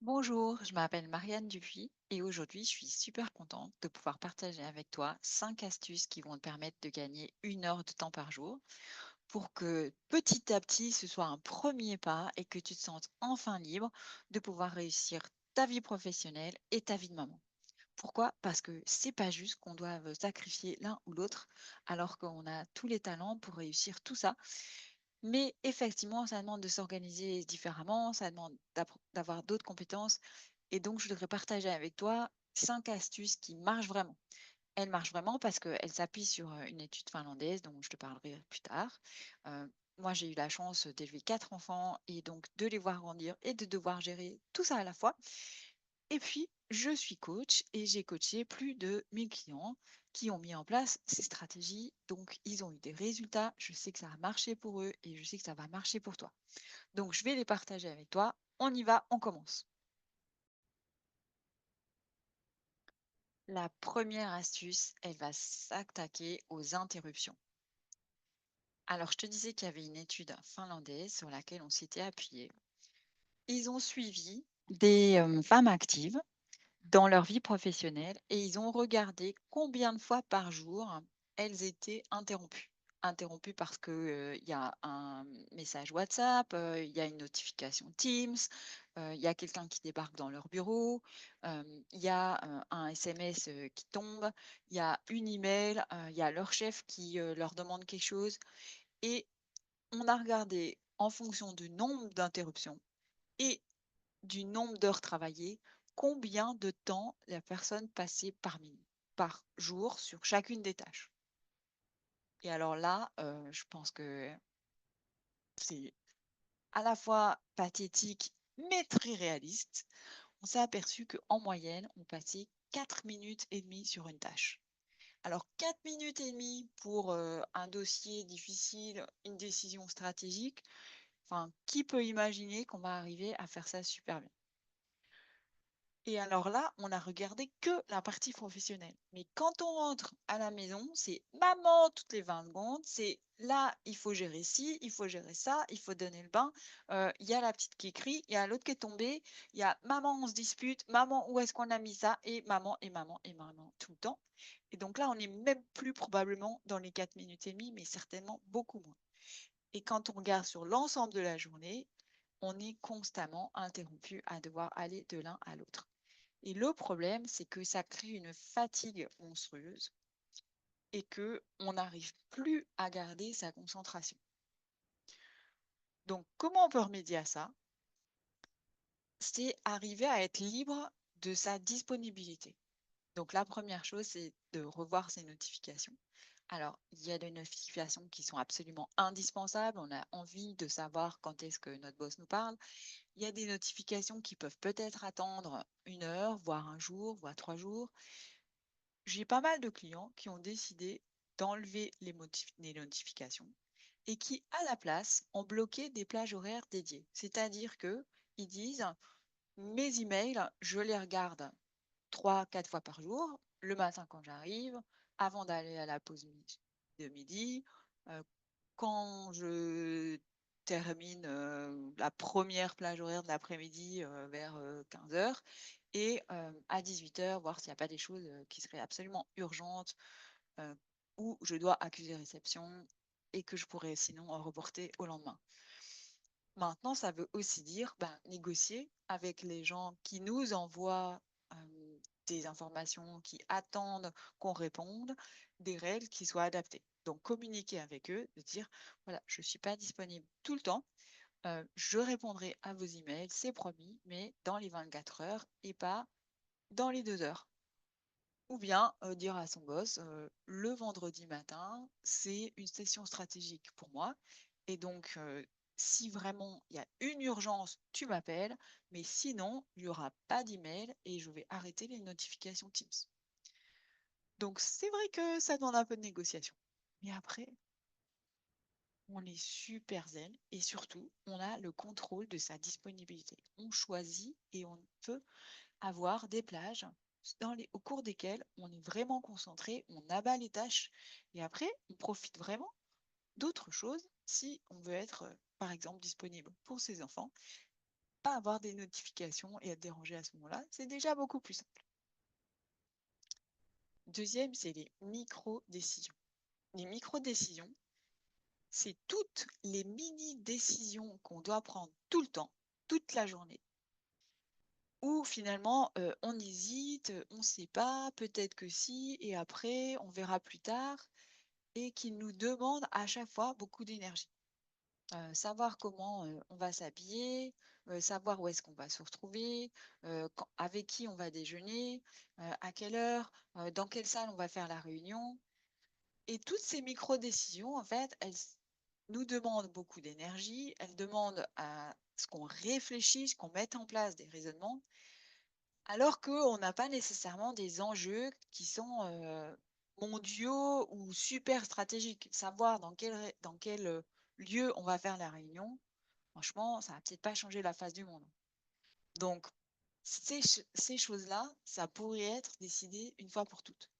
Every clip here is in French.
Bonjour, je m'appelle Marianne Dupuis et aujourd'hui je suis super contente de pouvoir partager avec toi 5 astuces qui vont te permettre de gagner 1 heure de temps par jour pour que petit à petit ce soit un premier pas et que tu te sentes enfin libre de pouvoir réussir ta vie professionnelle et ta vie de maman. Pourquoi? Parce que c'est pas juste qu'on doive sacrifier l'un ou l'autre alors qu'on a tous les talents pour réussir tout ça. Mais effectivement, ça demande de s'organiser différemment, ça demande d'avoir d'autres compétences et donc, je voudrais partager avec toi 5 astuces qui marchent vraiment. Elles marchent vraiment parce qu'elles s'appuient sur une étude finlandaise dont je te parlerai plus tard. Euh, Moi, j'ai eu la chance d'élever 4 enfants et donc de les voir grandir et de devoir gérer tout ça à la fois. Et puis, je suis coach et j'ai coaché plus de 1 000 clients qui ont mis en place ces stratégies. Donc, ils ont eu des résultats. Je sais que ça a marché pour eux et je sais que ça va marcher pour toi. Donc, je vais les partager avec toi. On y va, on commence. La première astuce, elle va s'attaquer aux interruptions. Alors, je te disais qu'il y avait une étude finlandaise sur laquelle on s'était appuyé. Ils ont suivi des femmes actives dans leur vie professionnelle et ils ont regardé combien de fois par jour elles étaient interrompues. Interrompues parce que, il y a un message WhatsApp, il y a une notification Teams, il y a quelqu'un qui débarque dans leur bureau, il y a, un SMS, qui tombe, il y a une email, il y a leur chef qui, leur demande quelque chose et on a regardé en fonction du nombre d'interruptions et du nombre d'heures travaillées, combien de temps la personne passait par jour sur chacune des tâches. Et alors là, je pense que c'est à la fois pathétique, mais très réaliste. On s'est aperçu qu'en moyenne, on passait 4 minutes et demie sur une tâche. Alors 4 minutes et demie pour un dossier difficile, une décision stratégique, enfin, qui peut imaginer qu'on va arriver à faire ça super bien? Et alors là, on a regardé que la partie professionnelle. Mais quand on rentre à la maison, c'est maman toutes les 20 secondes. C'est là, il faut gérer ci, il faut gérer ça, il faut donner le bain. Il y a la petite qui crie, il y a l'autre qui est tombée, il y a maman, on se dispute, maman, où est-ce qu'on a mis ça? Et maman, et maman, et maman, tout le temps. Et donc là, on n'est même plus probablement dans les 4 minutes et demie, mais certainement beaucoup moins. Et quand on regarde sur l'ensemble de la journée, on est constamment interrompu à devoir aller de l'un à l'autre. Et le problème, c'est que ça crée une fatigue monstrueuse et que on n'arrive plus à garder sa concentration. Donc, comment on peut remédier à ça? C'est arriver à être libre de sa disponibilité. Donc, la première chose, c'est de revoir ses notifications. Alors, il y a des notifications qui sont absolument indispensables. On a envie de savoir quand est-ce que notre boss nous parle. Il y a des notifications qui peuvent peut-être attendre 1 heure, voire un jour, voire 3 jours. J'ai pas mal de clients qui ont décidé d'enlever les notifications et qui, à la place, ont bloqué des plages horaires dédiées. C'est-à-dire que ils disent mes emails, je les regarde 3, 4 fois par jour, le matin quand j'arrive, avant d'aller à la pause de midi, euh, quand je termine la première plage horaire de l'après-midi vers 15 heures et à 18 heures, voir s'il n'y a pas des choses qui seraient absolument urgentes euh, où je dois accuser réception et que je pourrais sinon reporter au lendemain. Maintenant, ça veut aussi dire ben, négocier avec les gens qui nous envoient des informations, qui attendent qu'on réponde, des règles qui soient adaptées. Donc, communiquer avec eux, de dire, voilà, je ne suis pas disponible tout le temps, je répondrai à vos emails, c'est promis, mais dans les 24 heures et pas dans les 2 heures. Ou bien dire à son boss, le vendredi matin, c'est une session stratégique pour moi. Et donc, si vraiment il y a une urgence, tu m'appelles. Mais sinon, il n'y aura pas d'email et je vais arrêter les notifications Teams. Donc, c'est vrai que ça demande un peu de négociation. Mais après, on est super zen et surtout, on a le contrôle de sa disponibilité. On choisit et on peut avoir des plages au cours desquelles on est vraiment concentré, on abat les tâches et après, on profite vraiment d'autres choses si on veut être, par exemple, disponible pour ses enfants pas avoir des notifications et être dérangé à ce moment-là. C'est déjà beaucoup plus simple. Deuxième, c'est les micro-décisions. Les micro-décisions, c'est toutes les mini-décisions qu'on doit prendre tout le temps, toute la journée, où finalement on hésite, on ne sait pas, peut-être que si, et après on verra plus tard, et qui nous demandent à chaque fois beaucoup d'énergie. Savoir comment on va s'habiller, savoir où est-ce qu'on va se retrouver, avec qui on va déjeuner, à quelle heure, dans quelle salle on va faire la réunion. Et toutes ces micro-décisions, en fait, elles nous demandent beaucoup d'énergie, elles demandent à ce qu'on réfléchisse, qu'on mette en place des raisonnements, alors qu'on n'a pas nécessairement des enjeux qui sont mondiaux ou super stratégiques. Savoir dans quel lieu on va faire la réunion, franchement, ça va peut-être pas changer la face du monde. Donc, ces choses-là, ça pourrait être décidé une fois pour toutes.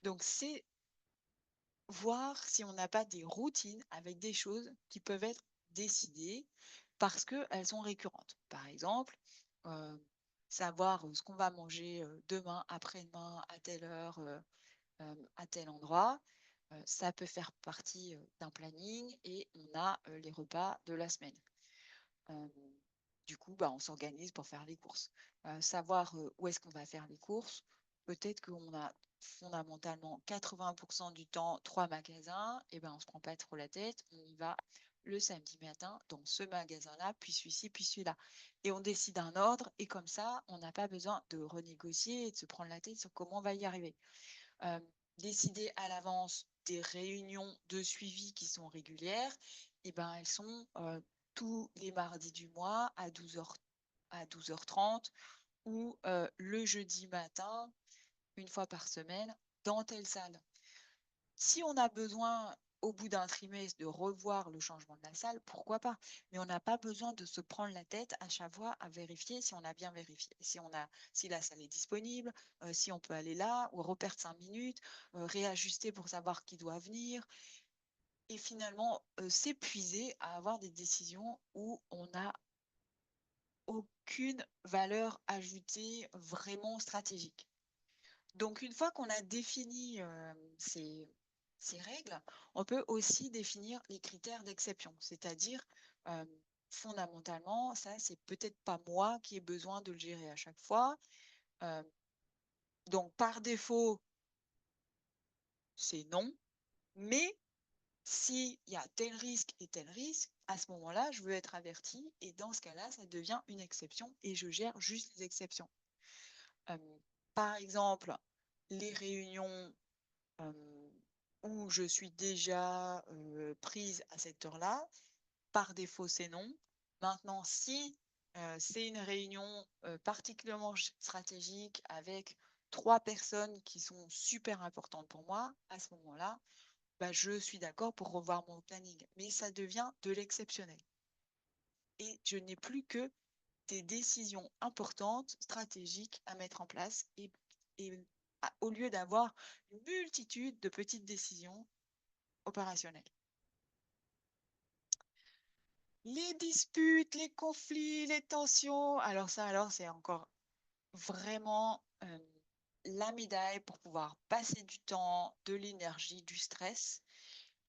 Donc, c'est voir si on n'a pas des routines avec des choses qui peuvent être décidées parce qu'elles sont récurrentes. Par exemple, euh, savoir ce qu'on va manger demain, après-demain, à telle heure, à tel endroit, ça peut faire partie d'un planning et on a les repas de la semaine. Euh, du coup, bah, on s'organise pour faire les courses. Savoir où est-ce qu'on va faire les courses. Peut-être qu'on a fondamentalement 80% du temps 3 magasins. Et ben, on se prend pas trop la tête. On y va le samedi matin dans ce magasin-là, puis celui-ci, puis celui-là. Et on décide un ordre. Et comme ça, on n'a pas besoin de renégocier et de se prendre la tête sur comment on va y arriver. Euh, Décider à l'avance des réunions de suivi qui sont régulières, et ben elles sont tous les mardis du mois à 12h30 ou le jeudi matin, une fois par semaine, dans telle salle. Si on a besoin au bout d'un trimestre de revoir le changement de la salle, pourquoi pas? Mais on n'a pas besoin de se prendre la tête à chaque fois à vérifier si on a bien vérifié, si la salle est disponible, si on peut aller là, ou reperdre 5 minutes, réajuster pour savoir qui doit venir, et finalement s'épuiser à avoir des décisions où on n'a aucune valeur ajoutée vraiment stratégique. Donc, une fois qu'on a défini ces règles, on peut aussi définir les critères d'exception. C'est-à-dire, euh, fondamentalement, ça, c'est peut-être pas moi qui ai besoin de le gérer à chaque fois. Euh, donc, par défaut, c'est non. Mais s'il y a tel risque et tel risque, à ce moment-là, je veux être averti. Et dans ce cas-là, ça devient une exception et je gère juste les exceptions. Euh, Par exemple, les réunions euh, où je suis déjà prise à cette heure-là, par défaut, c'est non. Maintenant, si c'est une réunion particulièrement stratégique avec 3 personnes qui sont super importantes pour moi, à ce moment-là, bah, je suis d'accord pour revoir mon planning. Mais ça devient de l'exceptionnel. Et je n'ai plus que des décisions importantes, stratégiques à mettre en place et au lieu d'avoir une multitude de petites décisions opérationnelles. Les disputes, les conflits, les tensions, alors c'est encore vraiment la médaille pour pouvoir passer du temps, de l'énergie, du stress.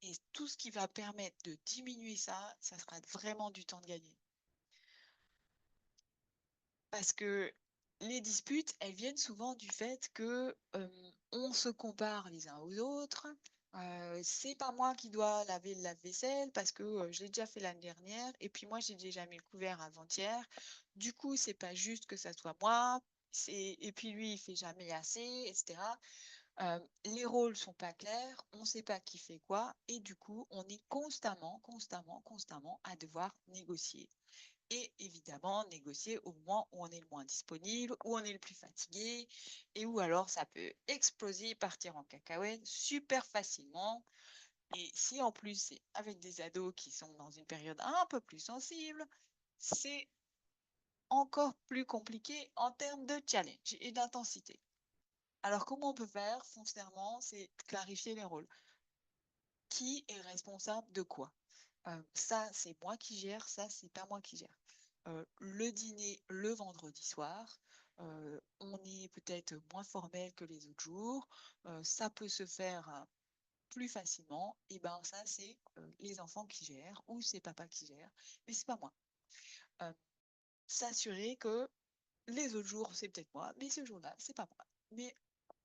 Et tout ce qui va permettre de diminuer ça, ça sera vraiment du temps de gagner. Parce que les disputes, elles viennent souvent du fait que on se compare les uns aux autres. C'est pas moi qui dois laver le lave-vaisselle parce que je l'ai déjà fait l'année dernière et puis moi j'ai déjà mis le couvert avant-hier. Du coup, c'est pas juste que ça soit moi. Et puis lui, il fait jamais assez, etc. Les rôles sont pas clairs, on ne sait pas qui fait quoi et du coup, on est constamment à devoir négocier et évidemment négocier au moment où on est le moins disponible, où on est le plus fatigué et où alors ça peut exploser, partir en cacahuète super facilement. Et si en plus c'est avec des ados qui sont dans une période un peu plus sensible, c'est encore plus compliqué en termes de challenge et d'intensité. Alors comment on peut faire foncièrement, c'est clarifier les rôles. Qui est responsable de quoi? Ça, c'est moi qui gère, ça, c'est pas moi qui gère. le dîner le vendredi soir. On est peut-être moins formel que les autres jours. Ça peut se faire plus facilement. Et ben ça, c'est les enfants qui gèrent ou c'est papa qui gère, mais c'est pas moi. Euh, S'assurer que les autres jours, c'est peut-être moi, mais ce jour-là, c'est pas moi. Mais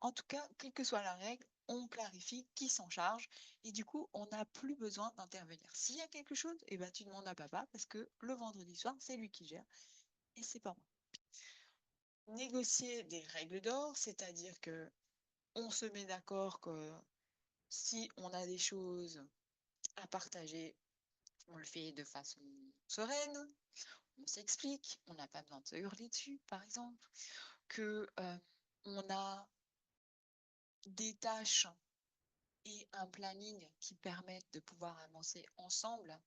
en tout cas, quelle que soit la règle, on clarifie qui s'en charge et du coup, on n'a plus besoin d'intervenir. S'il y a quelque chose, eh ben, tu demandes à papa parce que le vendredi soir, c'est lui qui gère et c'est pas moi. Négocier des règles d'or, c'est-à-dire que on se met d'accord que si on a des choses à partager, on le fait de façon sereine, on s'explique, on n'a pas besoin de se hurler dessus, par exemple, que on a des tâches et un planning qui permettent de pouvoir avancer ensemble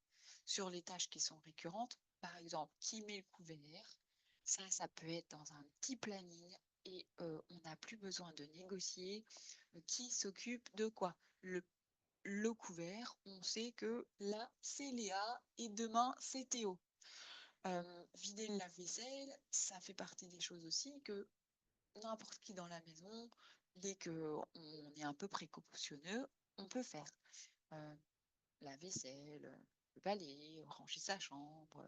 sur les tâches qui sont récurrentes. Par exemple, qui met le couvert? Ça peut être dans un petit planning et on n'a plus besoin de négocier qui s'occupe de quoi. Le couvert, on sait que là, c'est Léa et demain, c'est Théo. Vider le lave-vaisselle, ça fait partie des choses aussi que n'importe qui dans la maison, dès qu'on est un peu précautionneux, on peut faire. Euh, la vaisselle, le balai, ranger sa chambre,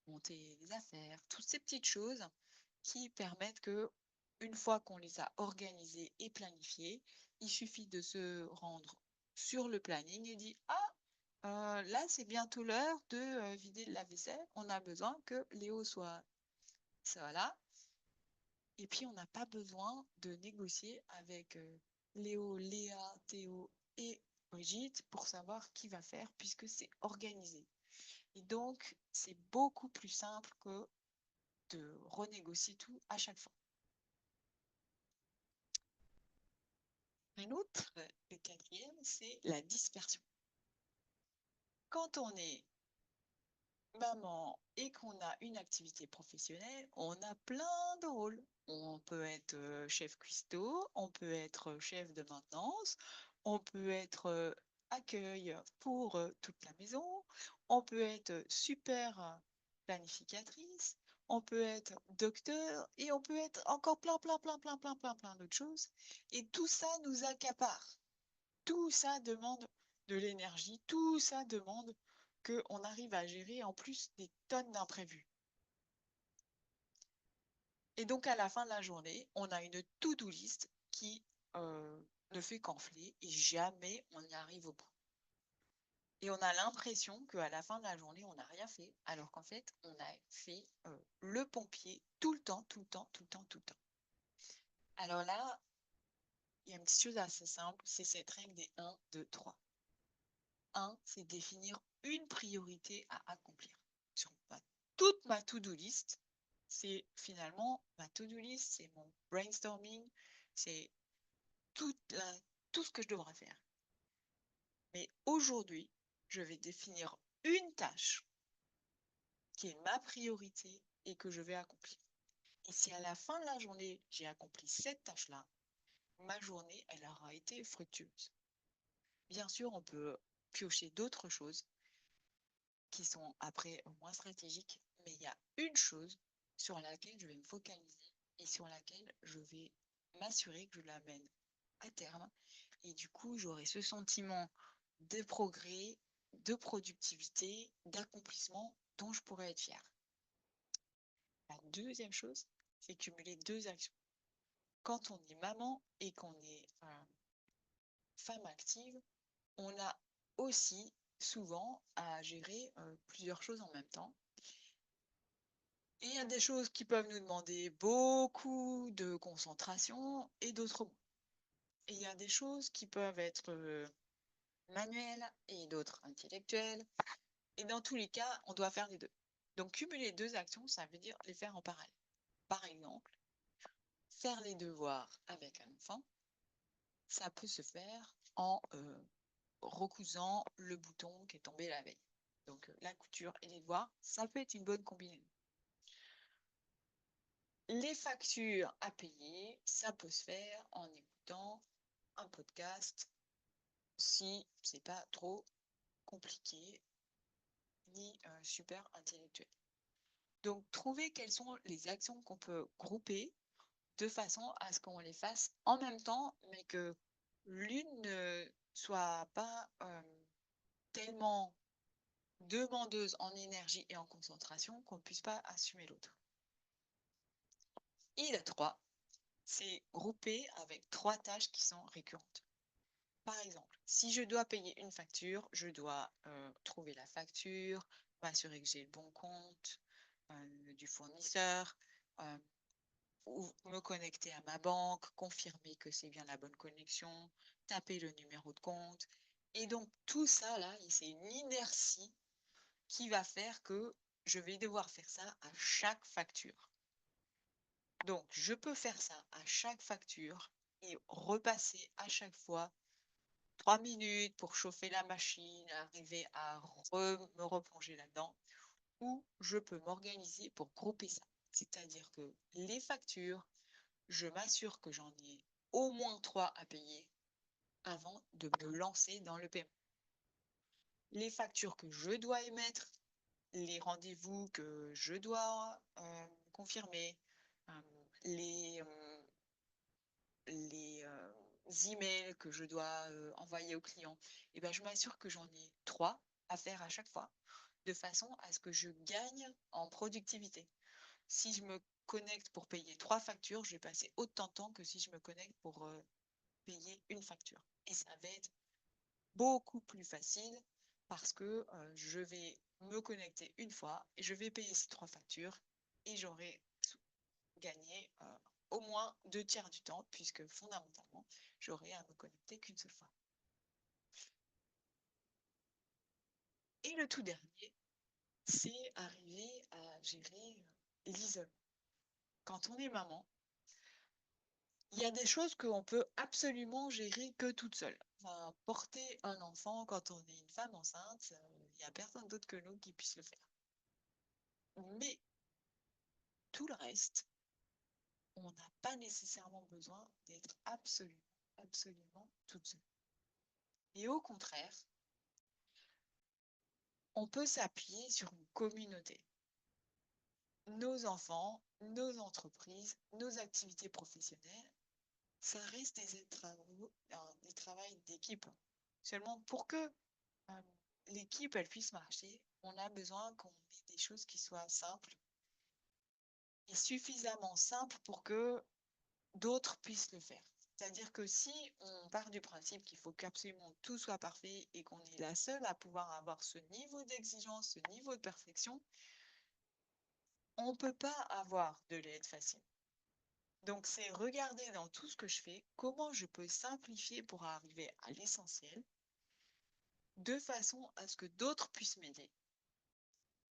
monter les affaires, toutes ces petites choses qui permettent que, une fois qu'on les a organisées et planifiées, il suffit de se rendre sur le planning et dire ah, là c'est bientôt l'heure de vider la vaisselle, on a besoin que Léo soit là. Et puis on n'a pas besoin de négocier avec Léo, Léa, Théo et Brigitte pour savoir qui va faire puisque c'est organisé. Et donc, c'est beaucoup plus simple que de renégocier tout à chaque fois. Un autre, le quatrième, c'est la dispersion. Quand on est maman et qu'on a une activité professionnelle, on a plein de rôles. On peut être chef cuistot, on peut être chef de maintenance, on peut être accueil pour toute la maison, on peut être super planificatrice, on peut être docteur et on peut être encore plein d'autres choses. Et tout ça nous accapare. Tout ça demande de l'énergie, tout ça demande qu'on arrive à gérer en plus des tonnes d'imprévus. Et donc à la fin de la journée, on a une to-do list qui ne fait qu'enfler et jamais on y arrive au bout. Et on a l'impression qu'à la fin de la journée, on n'a rien fait, alors qu'en fait, on a fait le pompier tout le temps, tout le temps, tout le temps, tout le temps. Alors là, il y a une petite chose assez simple, c'est cette règle des 1, 2, 3. 1, c'est définir une priorité à accomplir. Sur toute ma to-do list, c'est finalement ma to-do list, c'est mon brainstorming, c'est tout ce que je devrais faire. Mais aujourd'hui, je vais définir une tâche qui est ma priorité et que je vais accomplir. Et si à la fin de la journée, j'ai accompli cette tâche-là, ma journée, elle aura été fructueuse. Bien sûr, on peut piocher d'autres choses qui sont après moins stratégiques, mais il y a une chose sur laquelle je vais me focaliser et sur laquelle je vais m'assurer que je l'amène à terme. Et du coup, j'aurai ce sentiment de progrès, de productivité, d'accomplissement dont je pourrais être fière. La deuxième chose, c'est cumuler deux actions. Quand on est maman et qu'on est femme active, on a aussi souvent à gérer plusieurs choses en même temps. Et il y a des choses qui peuvent nous demander beaucoup de concentration et d'autres moins. Et il y a des choses qui peuvent être manuelles et d'autres intellectuelles. Et dans tous les cas, on doit faire les deux. Donc cumuler deux actions, ça veut dire les faire en parallèle. Par exemple, faire les devoirs avec un enfant, ça peut se faire en recousant le bouton qui est tombé la veille. Donc la couture et les devoirs, ça peut être une bonne combinaison. Les factures à payer, ça peut se faire en écoutant un podcast si c'est pas trop compliqué ni super intellectuel. Donc, trouver quelles sont les actions qu'on peut grouper de façon à ce qu'on les fasse en même temps, mais que l'une ne soit pas tellement demandeuse en énergie et en concentration qu'on ne puisse pas assumer l'autre. Et le 3, c'est grouper avec 3 tâches qui sont récurrentes. Par exemple, si je dois payer une facture, je dois trouver la facture, m'assurer que j'ai le bon compte du fournisseur, euh, ou me connecter à ma banque, confirmer que c'est bien la bonne connexion, taper le numéro de compte. Et donc tout ça, là, c'est une inertie qui va faire que je vais devoir faire ça à chaque facture. Donc je peux faire ça à chaque facture et repasser à chaque fois 3 minutes pour chauffer la machine, arriver à me replonger là-dedans, ou je peux m'organiser pour grouper ça. C'est-à-dire que les factures, je m'assure que j'en ai au moins 3 à payer avant de me lancer dans le paiement. Les factures que je dois émettre, les rendez-vous que je dois confirmer, euh, les, emails que je dois envoyer aux clients, et ben, je m'assure que j'en ai 3 à faire à chaque fois, de façon à ce que je gagne en productivité. Si je me connecte pour payer 3 factures, je vais passer autant de temps que si je me connecte pour payer une facture. Et ça va être beaucoup plus facile parce que je vais me connecter une fois et je vais payer ces 3 factures et j'aurai gagné au moins 2 tiers du temps puisque fondamentalement, j'aurai à me connecter qu'une seule fois. Et le tout dernier, c'est arriver à gérer l'isolement. Quand on est maman, il y a des choses qu'on peut absolument gérer que toute seule. Enfin, porter un enfant quand on est une femme enceinte, il n'y a personne d'autre que nous qui puisse le faire. Mais tout le reste, on n'a pas nécessairement besoin d'être absolument toute seule. Et au contraire, on peut s'appuyer sur une communauté. Nos enfants, nos entreprises, nos activités professionnelles, ça reste des travails d'équipe. Seulement pour que l'équipe elle puisse marcher, on a besoin qu'on ait des choses qui soient simples et suffisamment simples pour que d'autres puissent le faire. C'est-à-dire que si on part du principe qu'il faut qu'absolument tout soit parfait et qu'on est la seule à pouvoir avoir ce niveau d'exigence, ce niveau de perfection, on ne peut pas avoir de l'aide facile. Donc c'est regarder dans tout ce que je fais, comment je peux simplifier pour arriver à l'essentiel, de façon à ce que d'autres puissent m'aider.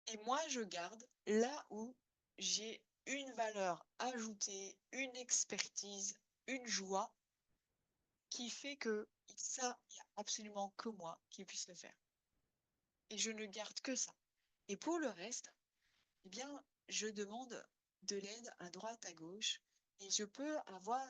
Et moi, je garde là où j'ai une valeur ajoutée, une expertise, une joie qui fait que ça, il n'y a absolument que moi qui puisse le faire. Et je ne garde que ça. Et pour le reste, eh bien, je demande de l'aide à droite, à gauche, et je peux avoir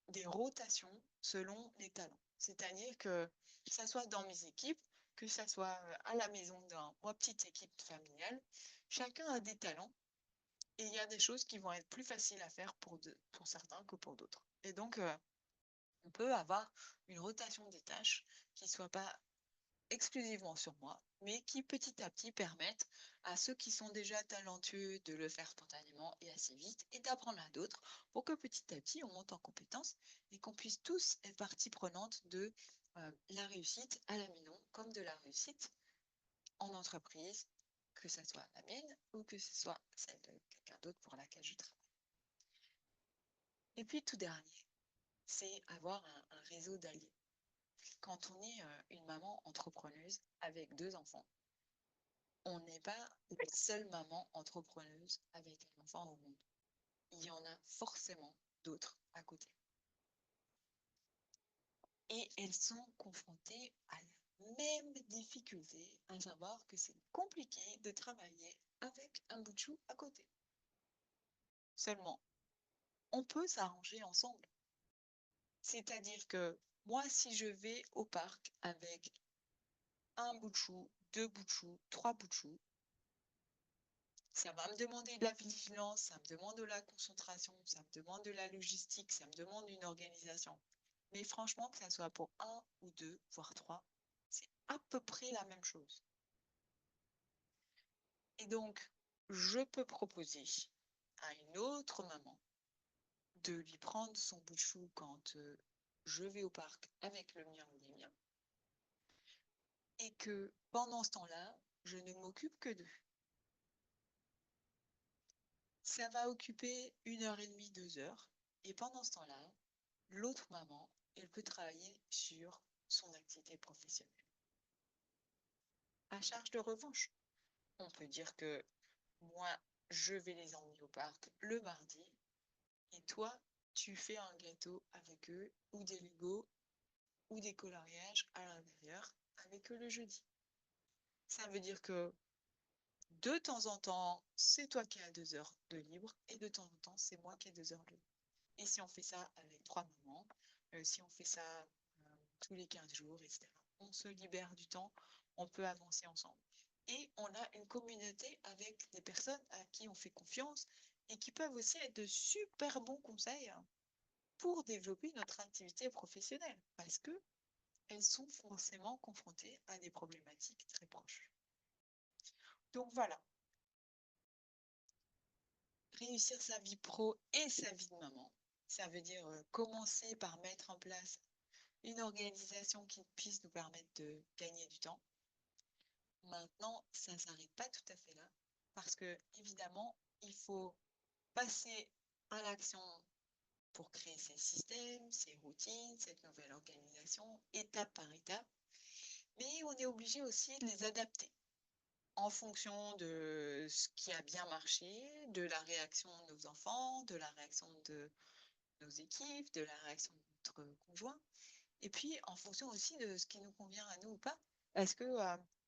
des rotations selon les talents. C'est-à-dire que ça soit dans mes équipes, que ça soit à la maison dans ma petite équipe familiale, chacun a des talents et il y a des choses qui vont être plus faciles à faire pour certains que pour d'autres. Et donc, on peut avoir une rotation des tâches qui ne soit pas exclusivement sur moi, mais qui petit à petit permettent à ceux qui sont déjà talentueux de le faire spontanément et assez vite et d'apprendre à d'autres pour que petit à petit on monte en compétences et qu'on puisse tous être partie prenante de la réussite à la maison comme de la réussite en entreprise, que ce soit la mienne ou que ce soit celle de quelqu'un d'autre pour laquelle je travaille. Et puis tout dernier, c'est avoir un réseau d'alliés. Quand on est une maman entrepreneuse avec 2 enfants, on n'est pas la seule maman entrepreneuse avec un enfant au monde. Il y en a forcément d'autres à côté. Et elles sont confrontées à la même difficulté, à savoir que c'est compliqué de travailler avec un bout de chou à côté. Seulement, on peut s'arranger ensemble. C'est-à-dire que moi, si je vais au parc avec un bout de chou, 2 bouts de chou, 3 bouts de chou, Ça va me demander de la vigilance, ça me demande de la concentration, ça me demande de la logistique, ça me demande une organisation. Mais franchement, que ça soit pour un ou deux, voire trois, c'est à peu près la même chose. Et donc, je peux proposer à une autre maman de lui prendre son bout de chou quand je vais au parc avec le mien ou les miens, et que pendant ce temps-là, je ne m'occupe que d'eux. Ça va occuper 1 heure et demie, 2 heures, et pendant ce temps-là, l'autre maman, elle peut travailler sur son activité professionnelle. À charge de revanche, on peut dire que moi, je vais les emmener au parc le mardi, et toi, tu fais un gâteau avec eux, ou des Legos, ou des coloriages à l'intérieur avec eux le jeudi. Ça veut dire que de temps en temps, c'est toi qui as 2 heures de libre, et de temps en temps, c'est moi qui ai 2 heures de libre. Et si on fait ça avec trois mamans, si on fait ça tous les 15 jours, etc., on se libère du temps, on peut avancer ensemble. Et on a une communauté avec des personnes à qui on fait confiance et qui peuvent aussi être de super bons conseils pour développer notre activité professionnelle, parce que elles sont forcément confrontées à des problématiques très proches. Donc voilà, réussir sa vie pro et sa vie de maman, ça veut dire commencer par mettre en place une organisation qui puisse nous permettre de gagner du temps. Maintenant, ça ne s'arrête pas tout à fait là, parce que évidemment, il faut passer à l'action pour créer ces systèmes, ces routines, cette nouvelle organisation, étape par étape. Mais on est obligé aussi de les adapter en fonction de ce qui a bien marché, de la réaction de nos enfants, de la réaction de nos équipes, de la réaction de notre conjoint. Et puis, en fonction aussi de ce qui nous convient à nous ou pas. Parce que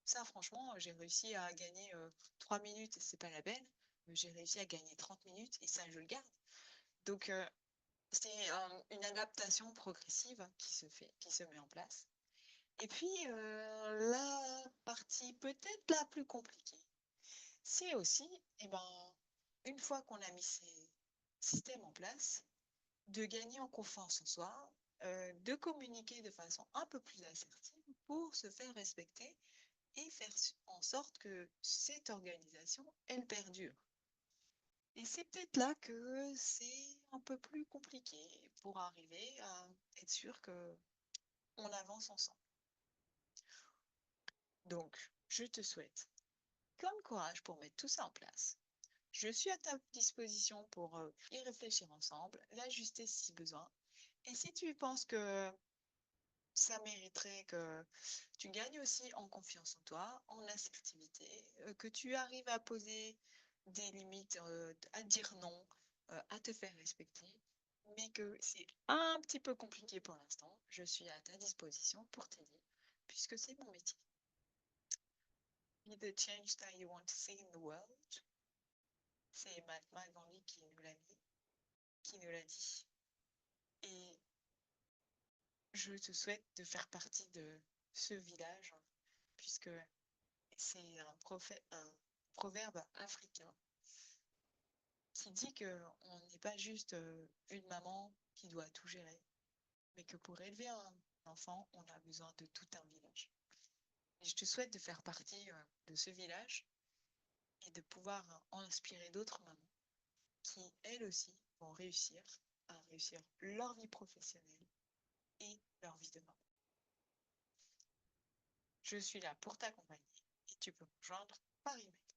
ça, franchement, j'ai réussi à gagner 3 minutes et c'est pas la peine. J'ai réussi à gagner 30 minutes et ça, je le garde. Donc, c'est une adaptation progressive qui se fait, qui se met en place. Et puis, la partie peut-être la plus compliquée, c'est aussi, eh ben, une fois qu'on a mis ces systèmes en place, de gagner en confiance en soi, de communiquer de façon un peu plus assertive pour se faire respecter et faire en sorte que cette organisation, elle perdure. Et c'est peut-être là que c'est un peu plus compliqué pour arriver à être sûr que on avance ensemble. Donc, je te souhaite plein de courage pour mettre tout ça en place. Je suis à ta disposition pour y réfléchir ensemble, l'ajuster si besoin. Et si tu penses que ça mériterait que tu gagnes aussi en confiance en toi, en assertivité, que tu arrives à poser des limites, à dire non, à te faire respecter, mais que c'est un petit peu compliqué pour l'instant. Je suis à ta disposition pour t'aider, puisque c'est mon métier. Be the change that you want to see in the world. C'est Mahatma Gandhi qui nous l'a dit. Et je te souhaite de faire partie de ce village, puisque c'est un proverbe africain qui dit qu'on n'est pas juste une maman qui doit tout gérer, mais que pour élever un enfant, on a besoin de tout un village. Et je te souhaite de faire partie de ce village et de pouvoir en inspirer d'autres mamans qui, elles aussi, vont réussir à réussir leur vie professionnelle et leur vie de maman. Je suis là pour t'accompagner et tu peux me rejoindre par email.